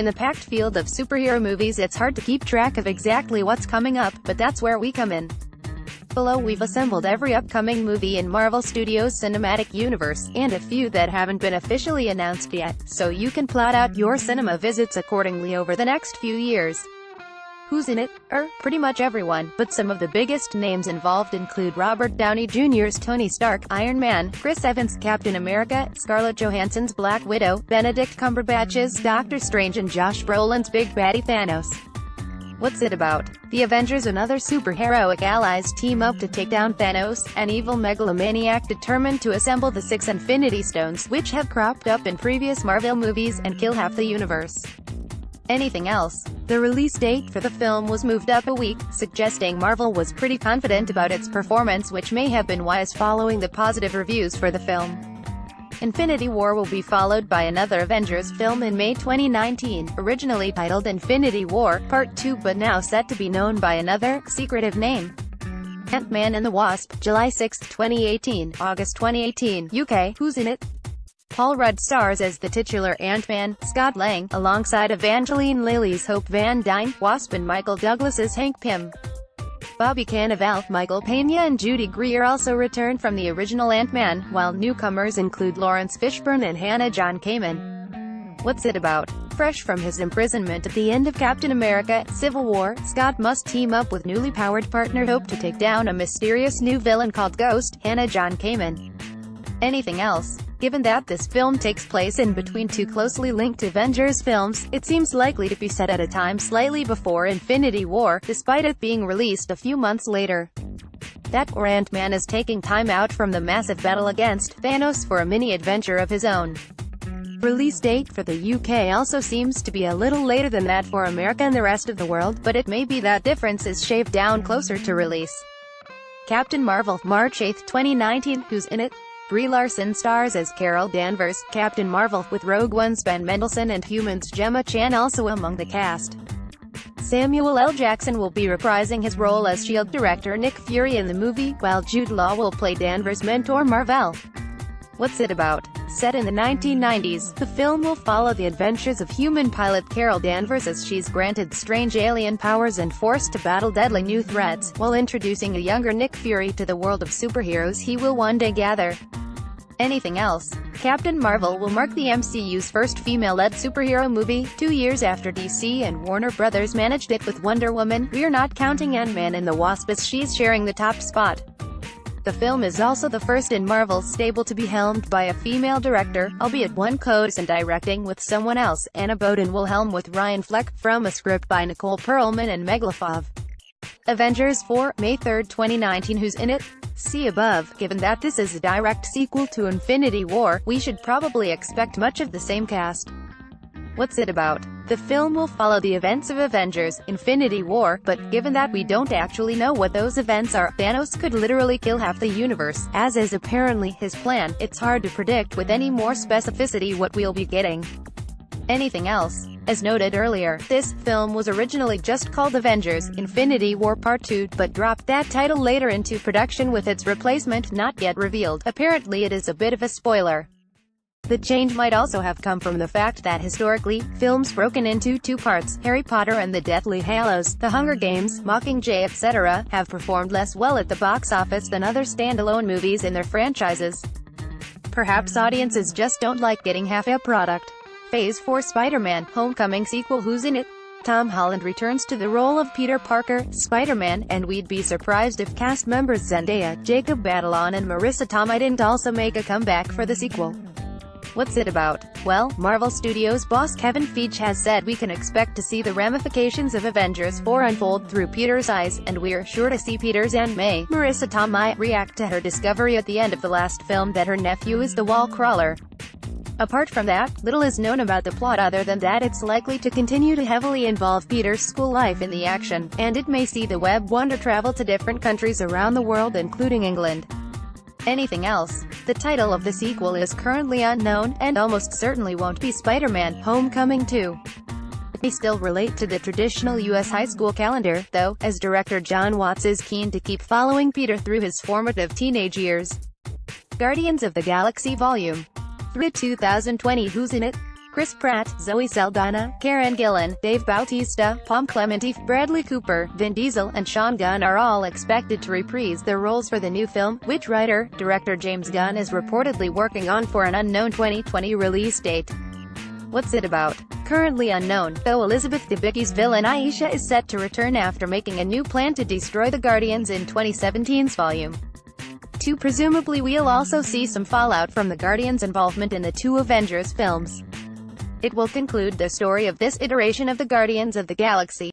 the packed field of superhero movies, it's hard to keep track of exactly what's coming up, but that's where we come in. Below we've assembled every upcoming movie in Marvel Studios' cinematic universe, and a few that haven't been officially announced yet, so you can plot out your cinema visits accordingly over the next few years. Who's in it? Pretty much everyone, but some of the biggest names involved include Robert Downey Jr.'s Tony Stark, Iron Man, Chris Evans' Captain America, Scarlett Johansson's Black Widow, Benedict Cumberbatch's Doctor Strange, and Josh Brolin's big baddie Thanos. What's it about? The Avengers and other superheroic allies team up to take down Thanos, an evil megalomaniac determined to assemble the 6 Infinity Stones, which have cropped up in previous Marvel movies, and kill half the universe. Anything else? The release date for the film was moved up a week, suggesting Marvel was pretty confident about its performance, which may have been wise following the positive reviews for the film. Infinity War will be followed by another Avengers film in May 2019, originally titled Infinity War Part 2 but now set to be known by another, secretive name. Ant-Man and the Wasp, July 6, 2018, August 2018, UK. Who's in it? Paul Rudd stars as the titular Ant-Man, Scott Lang, alongside Evangeline Lilly's Hope Van Dyne, Wasp, and Michael Douglas's Hank Pym. Bobby Cannavale, Michael Pena, and Judy Greer also return from the original Ant-Man, while newcomers include Lawrence Fishburne and Hannah John Kamen. What's it about? Fresh from his imprisonment at the end of Captain America: Civil War, Scott must team up with newly powered partner Hope to take down a mysterious new villain called Ghost, Hannah John Kamen. Anything else? Given that this film takes place in between two closely linked Avengers films, it seems likely to be set at a time slightly before Infinity War, despite it being released a few months later. That or Ant-Man is taking time out from the massive battle against Thanos for a mini-adventure of his own. Release date for the UK also seems to be a little later than that for America and the rest of the world, but it may be that difference is shaved down closer to release. Captain Marvel, March 8, 2019. Who's in it? Brie Larson stars as Carol Danvers, Captain Marvel, with Rogue One's Ben Mendelsohn and Human's Gemma Chan also among the cast. Samuel L. Jackson will be reprising his role as S.H.I.E.L.D. director Nick Fury in the movie, while Jude Law will play Danvers' mentor Mar-Vell. What's it about? Set in the 1990s, the film will follow the adventures of human pilot Carol Danvers as she's granted strange alien powers and forced to battle deadly new threats, while introducing a younger Nick Fury to the world of superheroes he will one day gather. Anything else? Captain Marvel will mark the MCU's first female-led superhero movie, 2 years after DC and Warner Brothers managed it with Wonder Woman. We're not counting Ant-Man and the Wasp as she's sharing the top spot. The film is also the first in Marvel's stable to be helmed by a female director, albeit one co-writes and directing with someone else. Anna Boden will helm with Ryan Fleck, from a script by Nicole Perlman and Meg LaFave. Avengers 4, May 3, 2019. Who's in it? See above. Given that this is a direct sequel to Infinity War, we should probably expect much of the same cast. What's it about? The film will follow the events of Avengers: Infinity War, but given that we don't actually know what those events are, Thanos could literally kill half the universe, as is apparently his plan. It's hard to predict with any more specificity what we'll be getting. Anything else? As noted earlier, this film was originally just called Avengers: Infinity War Part 2, but dropped that title later into production with its replacement not yet revealed. Apparently it is a bit of a spoiler. The change might also have come from the fact that historically, films broken into two parts, Harry Potter and the Deathly Hallows, The Hunger Games, Mockingjay, etc., have performed less well at the box office than other standalone movies in their franchises. Perhaps audiences just don't like getting half a product. Phase 4 Spider-Man: Homecoming sequel. Who's in it? Tom Holland returns to the role of Peter Parker, Spider-Man, and we'd be surprised if cast members Zendaya, Jacob Batalon, and Marissa Tomei didn't also make a comeback for the sequel. What's it about? Well, Marvel Studios boss Kevin Feige has said we can expect to see the ramifications of Avengers 4 unfold through Peter's eyes, and we're sure to see Peter's Aunt May, Marissa Tomei, react to her discovery at the end of the last film that her nephew is the wall crawler. Apart from that, little is known about the plot other than that it's likely to continue to heavily involve Peter's school life in the action, and it may see the Web Wonder travel to different countries around the world including England. Anything else? The title of the sequel is currently unknown, and almost certainly won't be Spider-Man: Homecoming 2. It may still relate to the traditional US high school calendar, though, as director John Watts is keen to keep following Peter through his formative teenage years. Guardians of the Galaxy Vol. 3 2020. Who's in it? Chris Pratt, Zoe Saldana, Karen Gillan, Dave Bautista, Pom Clemente, Bradley Cooper, Vin Diesel, and Sean Gunn are all expected to reprise their roles for the new film, which writer-director James Gunn is reportedly working on for an unknown 2020 release date. What's it about? Currently unknown, though Elizabeth Debicki's villain Aisha is set to return after making a new plan to destroy the Guardians in 2017's Volume 2. Presumably we'll also see some fallout from the Guardians' involvement in the two Avengers films. It will conclude the story of this iteration of the Guardians of the Galaxy.